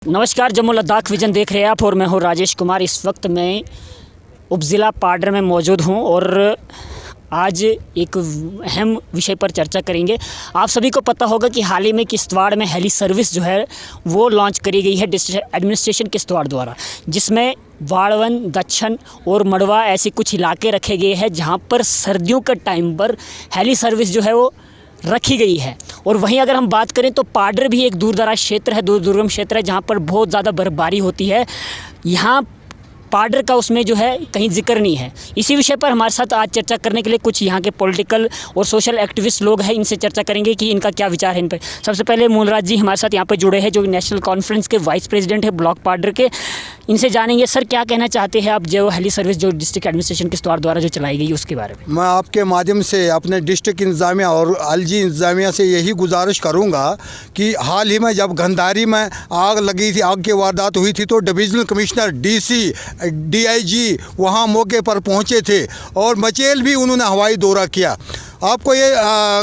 नमस्कार, जम्मू लद्दाख विजन देख रहे हैं आप और मैं हूं राजेश कुमार। इस वक्त मैं उपज़िला पाडर में मौजूद हूं और आज एक अहम विषय पर चर्चा करेंगे। आप सभी को पता होगा कि हाल ही में किश्तवाड़ में हेली सर्विस जो है वो लॉन्च करी गई है डिस्ट्रिक्ट एडमिनिस्ट्रेशन किश्तवाड़ द्वारा, जिसमें वाड़वन, दच्छन और मड़वा ऐसे कुछ इलाके रखे गए हैं जहां पर सर्दियों के टाइम पर हेली सर्विस जो है वो रखी गई है। और वहीं अगर हम बात करें तो पाडर भी एक दूर दराज क्षेत्र है, दुर्गम क्षेत्र है जहाँ पर बहुत ज़्यादा बर्फबारी होती है। यहाँ पाडर का उसमें जो है कहीं जिक्र नहीं है। इसी विषय पर हमारे साथ आज चर्चा करने के लिए कुछ यहाँ के पॉलिटिकल और सोशल एक्टिविस्ट लोग हैं, इनसे चर्चा करेंगे कि इनका क्या विचार है इन पर। सबसे पहले मूलराज जी हमारे साथ यहाँ पर जुड़े हैं, जो नेशनल कॉन्फ्रेंस के वाइस प्रेसिडेंट है ब्लॉक पाडर के। इनसे जानेंगे सर क्या कहना चाहते हैं आप जो हेली सर्विस जो डिस्ट्रिक्ट एडमिनिस्ट्रेशन किश्तवाड़ द्वारा जो चलाई गई उसके बारे में। मैं आपके माध्यम से अपने डिस्ट्रिक्ट इंतज़ामिया और एलजी इंतज़ामिया से यही गुजारिश करूंगा कि हाल ही में जब गंधारी में आग लगी थी, आग की वारदात हुई थी, तो डिविजनल कमिश्नर डीसी डीआईजी वहां मौके पर पहुंचे थे और मचेल भी उन्होंने हवाई दौरा किया। आपको ये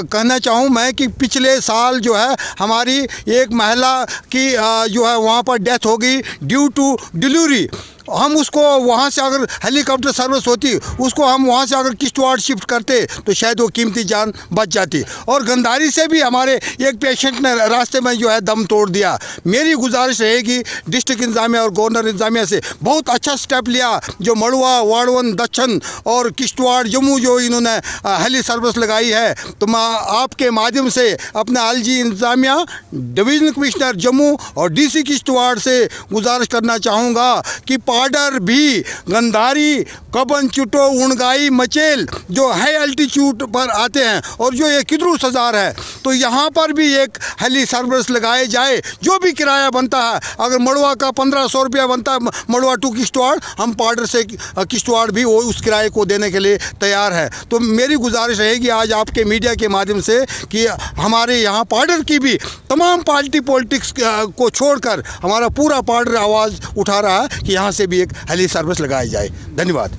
कहना चाहूँ मैं कि पिछले साल जो है हमारी एक महिला की जो है वहाँ पर डेथ हो गई ड्यू टू डिलीवरी। हम उसको वहाँ से अगर हेलीकॉप्टर सर्विस होती, उसको हम वहाँ से अगर किश्तवाड़ शिफ्ट करते तो शायद वो कीमती जान बच जाती। और गंधारी से भी हमारे एक पेशेंट ने रास्ते में जो है दम तोड़ दिया। मेरी गुजारिश रहेगी डिस्ट्रिक्ट इंतज़ामिया और गवर्नर इंतज़ामिया से, बहुत अच्छा स्टेप लिया जो मड़वा, वाड़वन, दच्छन और किश्तवाड़, जम्मू जो इन्होंने हेली सर्विस लगाई है। तो मैं आपके माध्यम से अपने एलजी इंतज़ामिया, डिविजनल कमिश्नर जम्मू और डीसी किश्तवाड़ से गुजारिश करना चाहूँगा कि पाडर भी गंधारी, कबन, चुटो, उणगाई, मचेल जो हाई एल्टीट्यूड पर आते हैं और जो ये किद्रू सजार है, तो यहाँ पर भी एक हेली सर्विस लगाए जाए। जो भी किराया बनता है, अगर मड़वा का 1500 रुपया बनता है मड़वा टू किश्तवाड़, हम पाडर से किश्तवाड़ भी वो उस किराए को देने के लिए तैयार है। तो मेरी गुजारिश रहेगी आज आपके मीडिया के माध्यम से कि हमारे यहाँ पाडर की भी तमाम पार्टी पॉलिटिक्स को छोड़कर हमारा पूरा पाडर आवाज़ उठा रहा है कि यहाँ से भी एक हेली सर्विस लगाई जाए। धन्यवाद।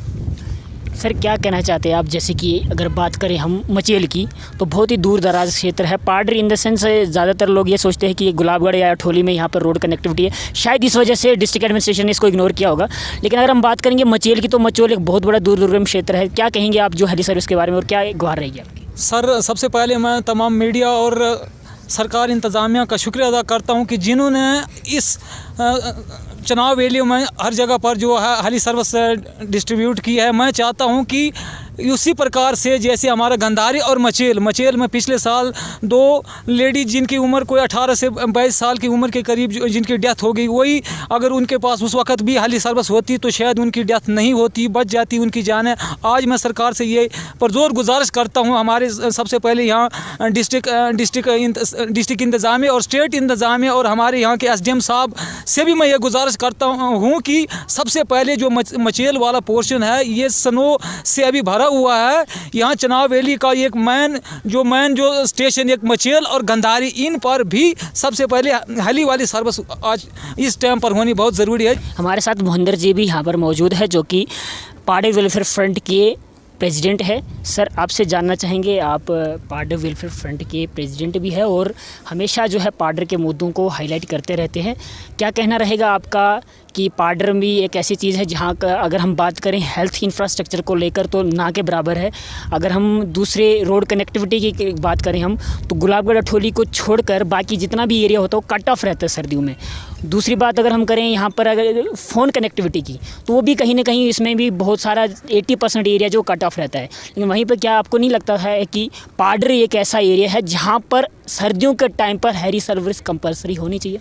सर क्या कहना चाहते हैं आप, जैसे कि अगर बात करें हम मचेल की तो बहुत ही दूर दराज क्षेत्र है। पाडर इन द सेंस ज़्यादातर लोग ये सोचते हैं कि ये गुलाबगढ़ या ठोली में यहाँ पर रोड कनेक्टिविटी है, शायद इस वजह से डिस्ट्रिक्ट एडमिनिस्ट्रेशन ने इसको इग्नोर किया होगा। लेकिन अगर हम बात करेंगे मचेल की तो मचेल एक बहुत बड़ा दुर्गम क्षेत्र है। क्या कहेंगे आप जो हेली सर्विस के बारे में और क्या गुहार रहेगी आपकी? सर सबसे पहले मैं तमाम मीडिया और सरकार इंतज़ामिया का शुक्रिया अदा करता हूं कि जिन्होंने इस चुनाव वैली में हर जगह पर जो है हेली सर्विस डिस्ट्रीब्यूट की है। मैं चाहता हूं कि उसी प्रकार से जैसे हमारा गंधारी और मचेल में पिछले साल 2 लेडी जिनकी उम्र कोई 18 से 22 साल की उम्र के करीब जिनकी डेथ हो गई, वही अगर उनके पास उस वक्त भी हेली सर्विस होती तो शायद उनकी डेथ नहीं होती, बच जाती उनकी जानें। आज मैं सरकार से ये परजोर गुजारिश करता हूँ, हमारे सबसे पहले यहाँ डिस्ट्रिक्ट इंतज़ामिया और स्टेट इंतज़ामिया और हमारे यहाँ के एसडीएम साहब से भी मैं ये गुजारिश करता हूँ कि सबसे पहले जो मचेल वाला पोर्शन है ये स्नो से अभी भरा हुआ है। यहाँ चुनाव वैली का एक मैन जो स्टेशन एक मचेल और गंधारी, इन पर भी सबसे पहले हेली वाली सर्विस आज इस टाइम पर होनी बहुत ज़रूरी है। हमारे साथ मोहिंदर जी भी यहाँ पर मौजूद है जो कि पाडर वेलफेयर फ्रंट के प्रेसिडेंट है। सर आपसे जानना चाहेंगे, आप पाडर वेलफेयर फ्रंट के प्रेसिडेंट भी है और हमेशा जो है पाडर के मुद्दों को हाईलाइट करते रहते हैं। क्या कहना रहेगा आपका कि पाडर भी एक ऐसी चीज़ है जहाँ का अगर हम बात करें हेल्थ इंफ्रास्ट्रक्चर को लेकर तो ना के बराबर है। अगर हम दूसरे रोड कनेक्टिविटी की बात करें हम तो गुलाबगढ़ अठोली को छोड़कर बाकी जितना भी एरिया होता है वो कट ऑफ रहता है सर्दियों में। दूसरी बात अगर हम करें यहाँ पर अगर फ़ोन कनेक्टिविटी की तो वो भी कहीं ना कहीं इसमें भी बहुत सारा 80% एरिया जो कट ऑफ रहता है। लेकिन वहीं पर क्या आपको नहीं लगता है कि पाडर एक ऐसा एरिया है जहाँ पर सर्दियों के टाइम पर हेली सर्विस कंपलसरी होनी चाहिए?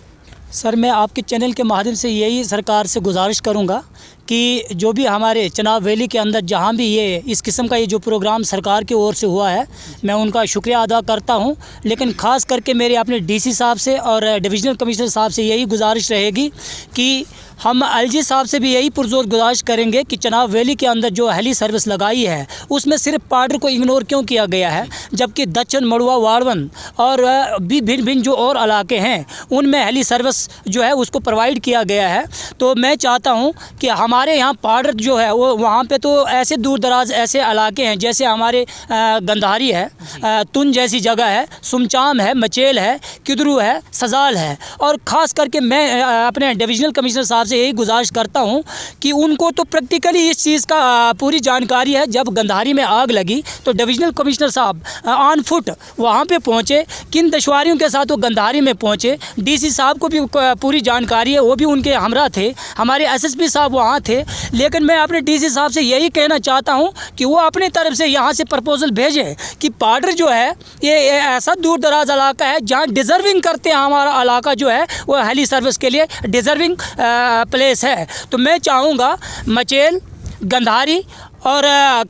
सर मैं आपके चैनल के माध्यम से यही सरकार से गुजारिश करूंगा कि जो भी हमारे चुनाव वैली के अंदर जहां भी ये इस किस्म का ये जो प्रोग्राम सरकार की ओर से हुआ है, मैं उनका शुक्रिया अदा करता हूं। लेकिन ख़ास करके मेरे अपने डीसी साहब से और डिविजनल कमिश्नर साहब से यही गुजारिश रहेगी कि हम एलजी साहब से भी यही पुरजोर गुजारिश करेंगे कि चनाब वैली के अंदर जो हेली सर्विस लगाई है उसमें सिर्फ पाडर को इग्नोर क्यों किया गया है, जबकि दक्षिण मड़ुआ वाड़वन और भी भिन्न भिन्न जो और इलाके हैं उनमें हेली सर्विस जो है उसको प्रोवाइड किया गया है। तो मैं चाहता हूं कि हमारे यहाँ पाडर जो है वो वहाँ पे तो ऐसे दूर दराज ऐसे इलाके हैं जैसे हमारे गंधारी है, तुन जैसी जगह है, सुमचाम है, मचेल है, किदरू है, सजाल है। और ख़ास करके मैं अपने डिविजनल कमिश्नर साहब से यही गुजारिश करता हूं कि उनको तो प्रैक्टिकली इस चीज़ का पूरी जानकारी है। जब गंधारी में आग लगी तो डिविजनल कमिश्नर साहब ऑन फुट वहां पे पहुंचे, किन दुश्वारियों के साथ वो गंधारी में पहुंचे। डीसी साहब को भी पूरी जानकारी है, वो भी उनके हमरा थे, हमारे एसएसपी साहब वहां थे। लेकिन मैं अपने डीसी साहब से यही कहना चाहता हूं कि वो अपनी तरफ से यहाँ से प्रपोजल भेजें कि पाडर जो है ये ऐसा दूर दराज इलाका है जहाँ डिज़र्विंग करते हैं, हमारा इलाका जो है वो हेली सर्विस के लिए डिज़र्विंग प्लेस है। तो मैं चाहूँगा मचेल, गंधारी और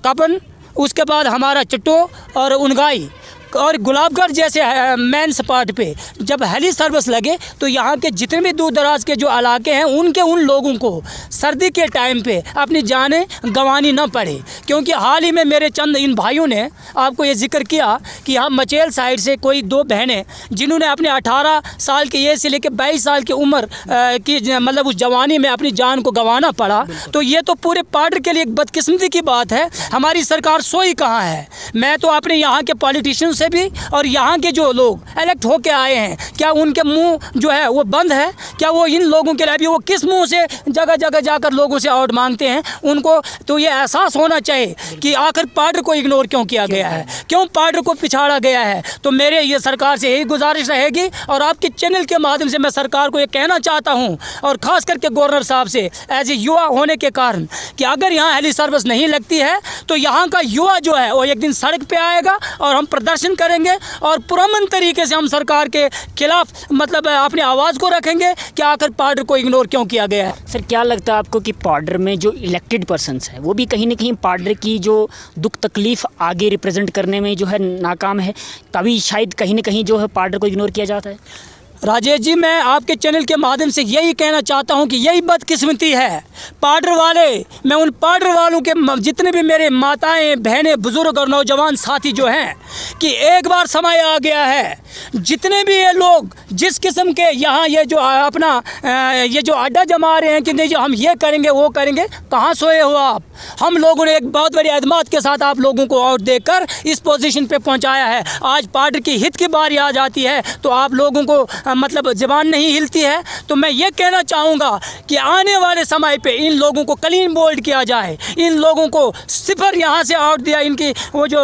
कपन, उसके बाद हमारा चिट्टो और उनगाई और गुलाबगढ़ जैसे मेन स्पॉट पे जब हेली सर्विस लगे तो यहाँ के जितने भी दूर दराज के जो इलाके हैं उन लोगों को सर्दी के टाइम पे अपनी जानें गंवानी न पड़े। क्योंकि हाल ही में मेरे चंद इन भाइयों ने आपको ये जिक्र किया कि यहाँ मचेल साइड से कोई 2 बहनें जिन्होंने अपने 18 साल की एज से लेकर 22 साल की उम्र की मतलब उस जवानी में अपनी जान को गंवाना पड़ा। तो ये तो पूरे पाडर के लिए एक बदकिस्मती की बात है। हमारी सरकार सोई कहाँ है? मैं तो अपने यहाँ के पॉलिटिशियन से भी और यहाँ के जो लोग इलेक्ट होके आए हैं, क्या उनके मुंह जो है वो बंद है? क्या वो इन लोगों के लिए भी वो किस मुंह से जगह जगह जाकर लोगों से वोट मांगते हैं? उनको तो ये एहसास होना चाहिए कि आखिर पाडर को इग्नोर क्यों किया गया है, क्यों पाडर को पिछाड़ा गया है। तो मेरे ये सरकार से यही गुजारिश रहेगी और आपके चैनल के माध्यम से मैं सरकार को ये कहना चाहता हूँ और ख़ास करके गवर्नर साहब से एज ए युवा होने के कारण कि अगर यहाँ हेली सर्विस नहीं लगती है तो यहाँ का युवा जो है वो एक दिन सड़क पे आएगा और हम प्रदर्शन करेंगे और पुरअमन तरीके से हम सरकार के खिलाफ मतलब अपनी आवाज़ को रखेंगे कि आखिर पाडर को इग्नोर क्यों किया गया है। सर क्या लगता है आपको कि पाडर में जो इलेक्टेड पर्सन्स है वो भी कहीं ना कहीं पाडर की जो दुख तकलीफ़ आगे रिप्रेजेंट करने में जो है नाकाम है, तभी शायद कहीं ना कहीं जो है पाडर को इग्नोर किया जाता है? राजेश जी, मैं आपके चैनल के माध्यम से यही कहना चाहता हूं कि यही बदकिस्मती है पाडर वाले। मैं उन पाडर वालों के जितने भी मेरे माताएं, बहनें, बुज़ुर्ग और नौजवान साथी जो हैं कि एक बार समय आ गया है, जितने भी ये लोग जिस किस्म के यहाँ ये जो अपना ये जो अड्डा जमा रहे हैं कि नहीं जो हम ये करेंगे वो करेंगे, कहाँ सोए हो आप? हम लोगों ने एक बहुत बड़ी एतमाद के साथ आप लोगों को वोट देकर इस पोजीशन पे पहुंचाया है। आज पाडर की हित की बारी आ जाती है तो आप लोगों को मतलब ज़बान नहीं हिलती है। तो मैं ये कहना चाहूँगा कि आने वाले समय पे इन लोगों को क्लीन बोल्ड किया जाए, इन लोगों को सिफर यहाँ से आउट दिया, इनकी वो जो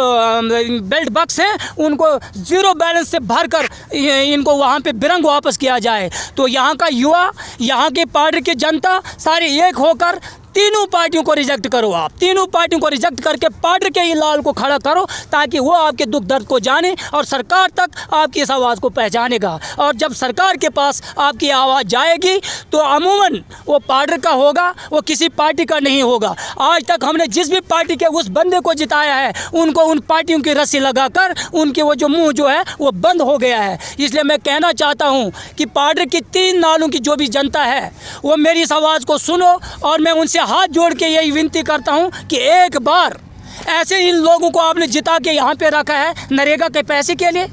बेल्ट बक्स हैं उनको ज़ीरो बैलेंस से भरकर इनको वहाँ पे बिरंग वापस किया जाए। तो यहाँ का युवा, यहाँ के पाडर की जनता सारे एक होकर तीनों पार्टियों को रिजेक्ट करो। आप तीनों पार्टियों को रिजेक्ट करके पाडर के ही लाल को खड़ा करो ताकि वो आपके दुख दर्द को जाने और सरकार तक आपकी इस आवाज़ को पहचानेगा। और जब सरकार के पास आपकी आवाज़ जाएगी तो अमूमन वो पाडर का होगा, वो किसी पार्टी का नहीं होगा। आज तक हमने जिस भी पार्टी के उस बंदे को जिताया है उनको उन पार्टियों की रस्सी लगाकर उनके वो जो मुँह जो है वो बंद हो गया है। इसलिए मैं कहना चाहता हूँ कि पाडर की 3 नालों की जो भी जनता है वो मेरी इस आवाज़ को सुनो और मैं उनसे हाथ जोड़ के यही विनती करता हूं कि एक बार ऐसे इन लोगों को आपने जिता के यहाँ पे रखा है नरेगा के पैसे के लिए,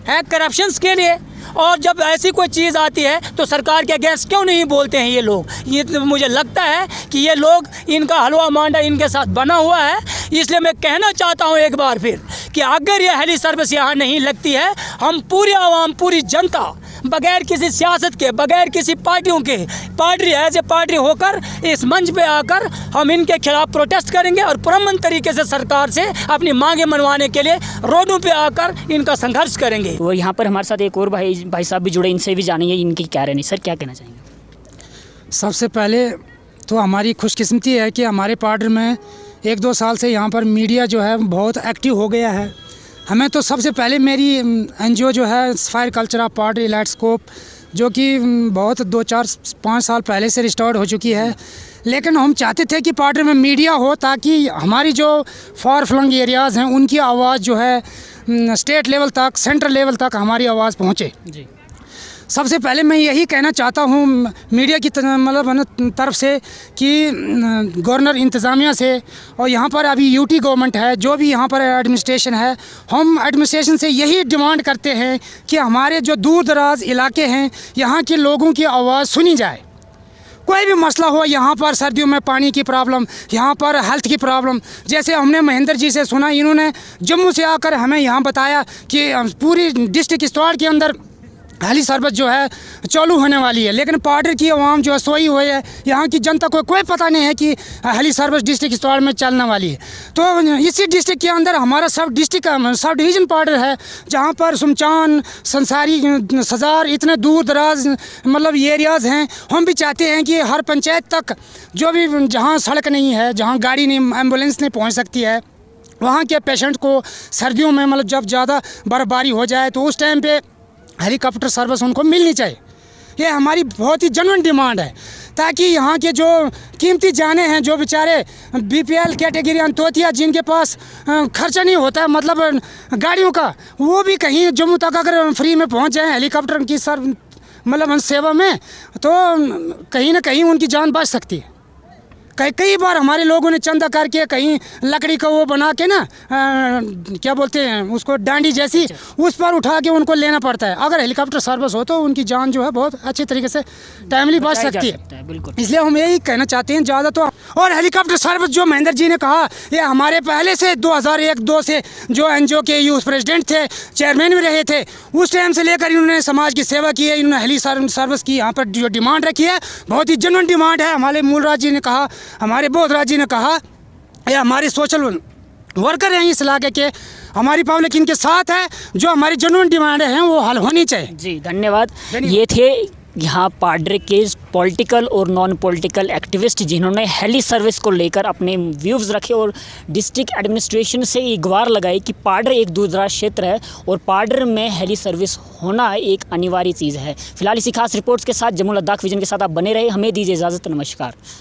है करप्शंस के लिए, और जब ऐसी कोई चीज़ आती है तो सरकार के अगेंस्ट क्यों नहीं बोलते हैं ये लोग? ये तो मुझे लगता है कि ये लोग, इनका हलवा मांडा इनके साथ बना हुआ है। इसलिए मैं कहना चाहता हूँ एक बार फिर कि अगर ये हेली सर्विस यहाँ नहीं लगती है, हम पूरी आवाम, पूरी जनता बगैर किसी सियासत के, बगैर किसी पार्टियों के, पार्टी एज ए पार्टी होकर इस मंच पे आकर हम इनके खिलाफ प्रोटेस्ट करेंगे और पुरअमन तरीके से सरकार से अपनी मांगे मनवाने के लिए रोडों पे आकर इनका संघर्ष करेंगे। वो यहाँ पर हमारे साथ एक और भाई साहब भी जुड़े, इनसे भी जानेंगे इनकी क्या रहनी। सर क्या कहना चाहेंगे? सबसे पहले तो हमारी खुशकिस्मती है कि हमारे पाडर में 1-2 साल से यहाँ पर मीडिया जो है बहुत एक्टिव हो गया है। हमें तो सबसे पहले मेरी एनजीओ जो है फायर कल्चर ऑफ पाडर इलाइट स्कोप, जो कि बहुत 2-4-5 साल पहले से रिस्टोर्ड हो चुकी है, लेकिन हम चाहते थे कि पाडर में मीडिया हो ताकि हमारी जो फार फ्लंग एरियाज़ हैं उनकी आवाज़ जो है स्टेट लेवल तक, सेंट्रल लेवल तक हमारी आवाज़ पहुँचे जी। सबसे पहले मैं यही कहना चाहता हूँ मीडिया की मतलब तरफ से कि गवर्नर इंतज़ामिया से और यहाँ पर अभी यूटी गवर्नमेंट है, जो भी यहाँ पर एडमिनिस्ट्रेशन है, हम एडमिनिस्ट्रेशन से यही डिमांड करते हैं कि हमारे जो दूर दराज इलाके हैं यहाँ के लोगों की आवाज़ सुनी जाए। कोई भी मसला हो, यहाँ पर सर्दियों में पानी की प्रॉब्लम, यहाँ पर हेल्थ की प्रॉब्लम, जैसे हमने महेंद्र जी से सुना, इन्होंने जम्मू से आकर हमें यहाँ बताया कि पूरी डिस्ट्रिक्ट किश्तवाड़ के अंदर हेली सर्विस जो है चालू होने वाली है, लेकिन पार्डर की आवाम जो है सोई हुई है, यहाँ की जनता को कोई पता नहीं है कि हेली सर्विस डिस्ट्रिक्ट किश्तवाड़ में चलने वाली है। तो इसी डिस्ट्रिक्ट के अंदर हमारा सब डिवीज़न पार्डर है, जहाँ पर सुमचान, संसारी, सजार, इतने दूर दराज मतलब एरियाज़ हैं। हम भी चाहते हैं कि हर पंचायत तक जो भी जहाँ सड़क नहीं है, जहाँ गाड़ी नहीं, एम्बुलेंस नहीं पहुँच सकती है, वहाँ के पेशेंट को सर्दियों में मतलब जब ज़्यादा बर्फबारी हो जाए तो उस टाइम पे हेलीकॉप्टर सर्विस उनको मिलनी चाहिए। ये हमारी बहुत ही जेन्युइन डिमांड है, ताकि यहाँ के जो कीमती जाने हैं, जो बेचारे बीपीएल कैटेगरी अंत्योतिया जिनके पास खर्चा नहीं होता है मतलब गाड़ियों का, वो भी कहीं जम्मू तक अगर फ्री में पहुँच जाए हेलीकॉप्टर की मतलब सेवा में, तो कहीं ना कहीं उनकी जान बच सकती है। कई बार हमारे लोगों ने चंदा करके कहीं लकड़ी का वो बना के ना क्या बोलते हैं उसको, डांडी जैसी, उस पर उठा के उनको लेना पड़ता है। अगर हेलीकॉप्टर सर्विस हो तो उनकी जान जो है बहुत अच्छी तरीके से टाइमली बच सकती है। बिल्कुल, इसलिए हम यही कहना चाहते हैं ज़्यादा तो। और हेलीकॉप्टर सर्विस जो महेंद्र जी ने कहा, ये हमारे पहले से 2001-2 से जो एनजीओ के यूथ प्रेसिडेंट थे, चेयरमैन भी रहे थे, उस टाइम से लेकर इन्होंने समाज की सेवा की है। इन्होंने हेली सर्विस की यहाँ पर जो डिमांड रखी है, बहुत ही जेन्युइन डिमांड है। हमारे मूलराज जी ने कहा, हमारे बोधराज जी ने कहा, ये हमारे सोशल वर्कर हैं इस इलाके के, हमारी पब्लिक इनके साथ है, जो हमारी जेन्युइन डिमांड हैं वो हल होनी चाहिए। जी धन्यवाद। ये थे यहाँ पाड्रे के पॉलिटिकल और नॉन पॉलिटिकल एक्टिविस्ट, जिन्होंने हेली सर्विस को लेकर अपने व्यूज़ रखे और डिस्ट्रिक्ट एडमिनिस्ट्रेशन से ये गुहार लगाई कि पाड्रे एक दूरदराज क्षेत्र है और पाड्रे में हेली सर्विस होना एक अनिवार्य चीज़ है। फिलहाल इसी खास रिपोर्ट्स के साथ जम्मू लद्दाख विजन के साथ आप बने रहे। हमें दीजिए इजाज़त। नमस्कार।